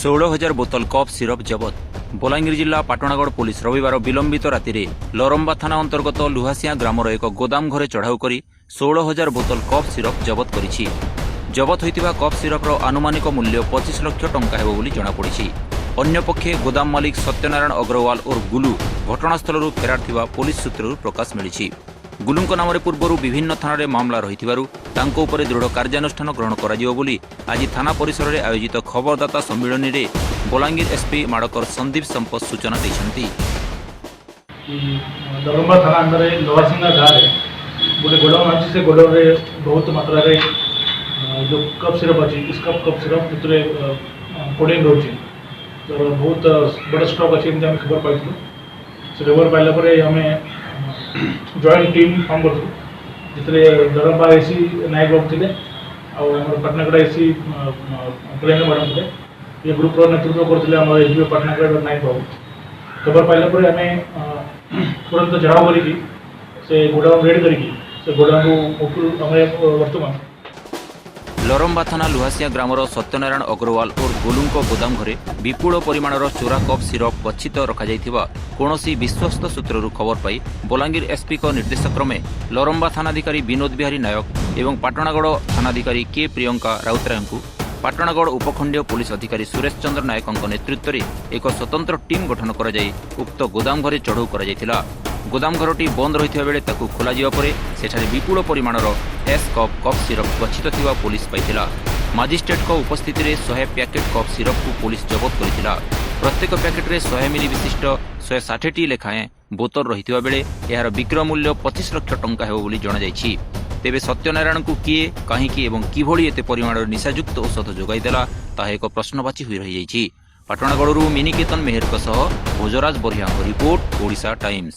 16,000 बोतल cough syrup जबत। Balangir जिला पाटणागढ़ police रविवार विलंबित राति लरम्बा थाना अंतर्गत लुहासिया ग्रामर एक गोदाम घरे चढ़ाऊ कर 16,000 बोतल कफ सिरप जबत करिछि। जबत होइतिबा कफ सिरपर आनुमानिक मूल्य 25 लाख टंका हेबो बोली जଣାपड़िछि। अन्यपक्षे गोदाम मालिक सत्यनारायण अग्रवाल और गुलू घटनास्थल फेरार थिबा पुलिस सूत्रରୁ प्रकाश मिलिछि। गुलूଙ୍କ नामरे पूर्वरु विभिन्न थाना मामला रहिथिबारु तांको उपरे दृढ़ कार्यानुष्ठान ग्रहण कराजिबो बोली आज थाना परिसर में आयोजित खबरदाता सम्मेलन में बलांगीर एसपी माड़कर संदीप संपत सूचना दैछन्ति। लरम्बा थाना अंदर लोहासिंगा गाँव गोटे गोडाउन अच्छी से गोडाउन रे बहुत मात्रा रे जो कप सिरप अच्छी इस कप सिरप कोडिंग रोचे तो बहुत बड़ा स्टॉक अच्छी एमती खबर पाई से खबर पाइला आम जॉइंट टीम फॉर्म करूँ जितने लरम्बा एसी नायक बाबू थे आम पाटनागढ़ एसी प्रियंका मैडम थे ये ग्रुपर नेतृत्व करते एसडीओ पाटनागढ़ नायक बाबू खबर पाइला आम तुरंत चढ़ाऊ कर गोडाउन रेड कर गोडाउन वर्तमान लरम्बा थाना लुहासिया ग्रामर सत्यनारायण अग्रवाल और गोलूଙ୍କ गोदाम घरे विपुल परिमाणर चोरा कप सिरप गच्छित रखा कौनसी विश्वस्त सूत्रରୁ खबर पाई बलांगीर एसपी को निर्देश क्रमे लरम्बा थानाधिकारी विनोद बिहारी नायक एवं पाटणागढ़ थानाधिकारी के प्रियंका राउतराय को पाटणागढ़ उपखंडीय पुलिस अधिकारी सुरेश चंद्र नायक नेतृत्व में एक स्वतंत्र टीम गठन कर उक्त गोदाम घरे चढ़ऊ कर गोदाम घरटी बंद रही बेले खोल सेठारे विपुल परिमाणर एस कप सिरप गच्छित थिबा पुलिस पाइथिला। मजिस्ट्रेट को उपस्थिति में 100 पैकेट कप सिरप को पुलिस जबत करिथिला। प्रत्येक पैकेट रे 100 मिली विशिष्ट 160 लेखाएं बोतल रही बेले यार बिक्रय मूल्य 25 लाख टंका हेबो बोली जणा जायछि। तेबे सत्यनारायण को किए कहीं एवं किभली एते परिमाणर निशायुक्त औषध जोगाईदेला ताहा एक प्रश्नवाची होई रही जायछि। पाटणागढ़ मिनिकेतन मेहर भोजराज बरिया रिपोर्ट ओडिशा टाइम्स।